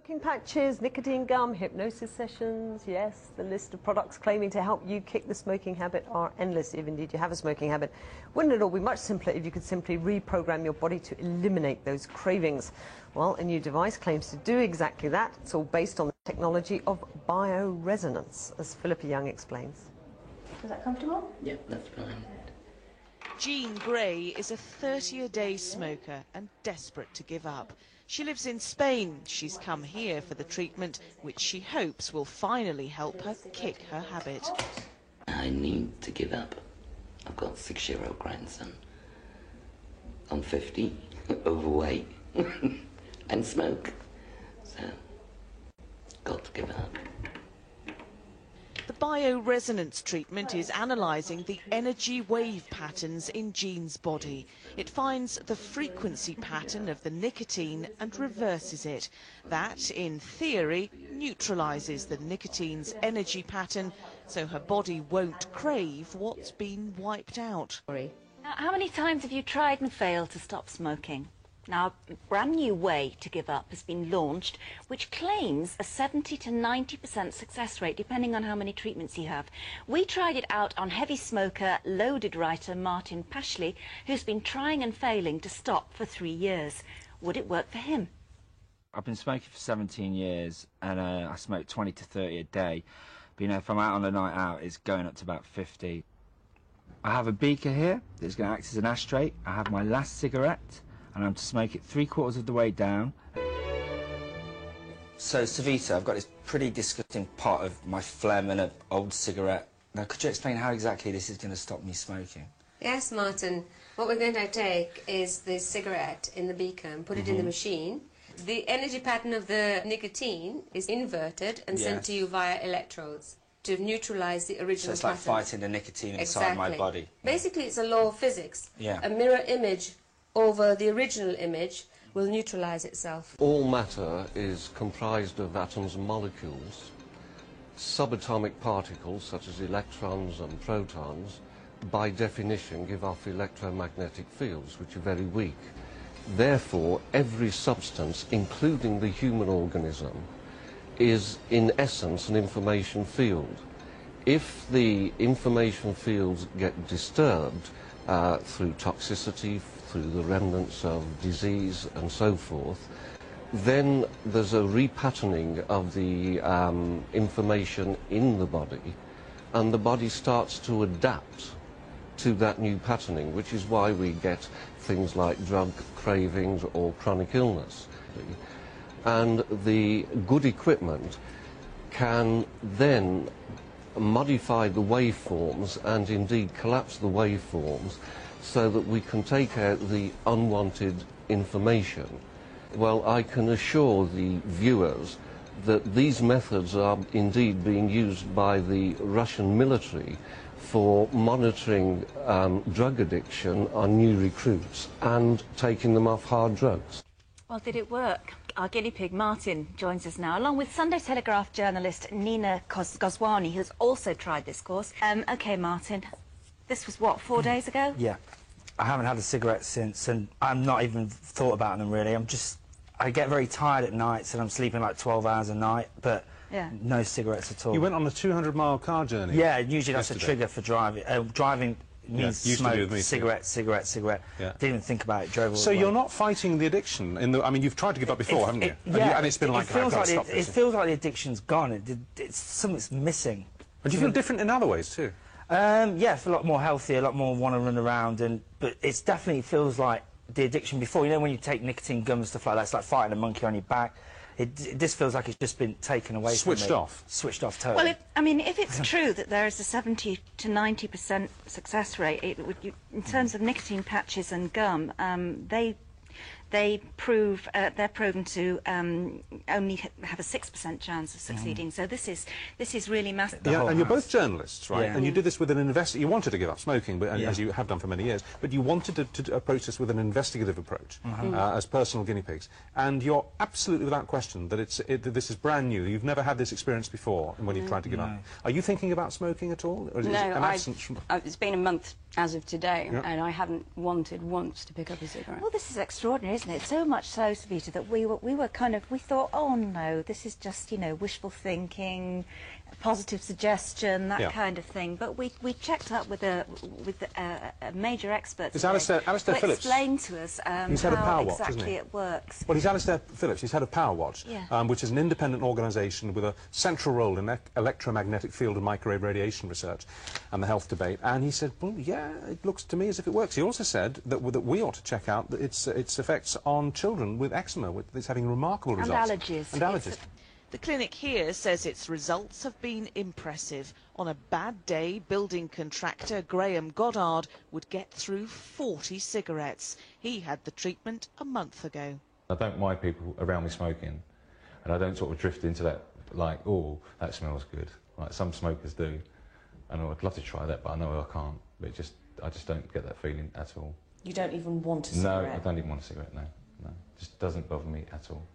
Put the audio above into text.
Smoking patches, nicotine gum, hypnosis sessions, yes, the list of products claiming to help you kick the smoking habit are endless, if indeed you have a smoking habit. Wouldn't it all be much simpler if you could simply reprogram your body to eliminate those cravings? Well, a new device claims to do exactly that. It's all based on the technology of bioresonance, as Philippa Young explains. Is that comfortable? Yep, that's fine. Jean Gray is a 30-a-day smoker and desperate to give up. She lives in Spain. She's come here for the treatment, which she hopes will finally help her kick her habit. I need to give up. I've got a 6-year-old grandson. I'm 50, overweight, and smoke. So, got to give up. The bioresonance treatment is analysing the energy wave patterns in Jean's body. It finds the frequency pattern of the nicotine and reverses it. That, in theory, neutralises the nicotine's energy pattern, so her body won't crave what's been wiped out. Now, how many times have you tried and failed to stop smoking? Now, a brand new way to give up has been launched, which claims a 70 to 90% success rate, depending on how many treatments you have. We tried it out on heavy smoker, loaded writer Martin Pashley, who's been trying and failing to stop for 3 years. Would it work for him? I've been smoking for 17 years, and I smoke 20 to 30 a day. But, you know, if I'm out on a night out, it's going up to about 50. I have a beaker here that's going to act as an ashtray. I have my last cigarette, and I'm to smoke it 3/4 of the way down. So, Savita, I've got this pretty disgusting pot of my phlegm and an old cigarette. Now, could you explain how exactly this is going to stop me smoking? Yes, Martin. What we're going to take is the cigarette in the beaker and put it in the machine. The energy pattern of the nicotine is inverted and sent to you via electrodes to neutralise the original So it's like pattern. fighting the nicotine inside my body. Basically, it's a law of physics. Yeah. A mirror image over the original image will neutralise itself. All matter is comprised of atoms and molecules. Subatomic particles, such as electrons and protons, by definition give off electromagnetic fields, which are very weak. Therefore, every substance, including the human organism, is in essence an information field. If the information fields get disturbed through toxicity, through the remnants of disease and so forth, then there's a repatterning of the information in the body, and the body starts to adapt to that new patterning, which is why we get things like drug cravings or chronic illness. And the good equipment can then modify the waveforms and indeed collapse the waveforms so that we can take out the unwanted information. Well, I can assure the viewers that these methods are indeed being used by the Russian military for monitoring drug addiction on new recruits and taking them off hard drugs. Well, did it work? Our guinea pig, Martin, joins us now, along with Sunday Telegraph journalist Nina Goswani, who's also tried this course. OK, Martin, this was, what, 4 days ago? Yeah. I haven't had a cigarette since, and I've not even thought about them, really. I get very tired at nights, and I'm sleeping like 12 hours a night, but no cigarettes at all. You went on a 200-mile car journey? Yeah, usually that's a trigger for driving. Driving means smoke, cigarette. Yeah. Didn't even think about it, drove all So the way. you're not fighting the addiction? I mean, you've tried to give up before, haven't you? Yeah. And it's been like, I've got to stop this. It feels like the addiction's gone. It's something's missing. And do you feel different in other ways, too? Yeah, I feel a lot more healthy, a lot more want to run around, but it's definitely feels like the addiction before. You know, when you take nicotine gum and stuff like that, it's like fighting a monkey on your back. This feels like it's just been taken away from me. Switched off? Switched off, totally. Well, I mean, if it's true that there is a 70 to 90% success rate, in terms of nicotine patches and gum, they're proven to only have a 6% chance of succeeding. So this is really massive. Yeah, and you're both journalists, right? Yeah. And you did this with an you wanted to give up smoking, but as you have done for many years, but you wanted to approach this with an investigative approach as personal guinea pigs. And you're absolutely without question that this is brand new. You've never had this experience before when you've tried to give up. Are you thinking about smoking at all? Or is it an absence from... It's been a month as of today, and I haven't wanted once to pick up a cigarette. Well, this is extraordinary, isn't it? So much so, Savita, that we thought, oh no, this is just, you know, wishful thinking, positive suggestion, that kind of thing. But we checked up with a major expert. It's Alistair Phillips. Explained to us he's head of how Powerwatch, exactly isn't he? it works. Well, he's Alistair Phillips. He's head of Powerwatch, which is an independent organisation with a central role in electromagnetic field and microwave radiation research and the health debate. And he said, well, yeah, it looks to me as if it works. He also said that we ought to check out its effects on children with eczema. It's having remarkable results. And allergies. And allergies. The clinic here says its results have been impressive. On a bad day, building contractor Graham Goddard would get through 40 cigarettes. He had the treatment a month ago. I don't mind people around me smoking, and I don't sort of drift into that, like, oh, that smells good, like some smokers do. And I'd love to try that, but I know I can't. But I just don't get that feeling at all. You don't even want a cigarette? No, I don't even want a cigarette, no. It just doesn't bother me at all.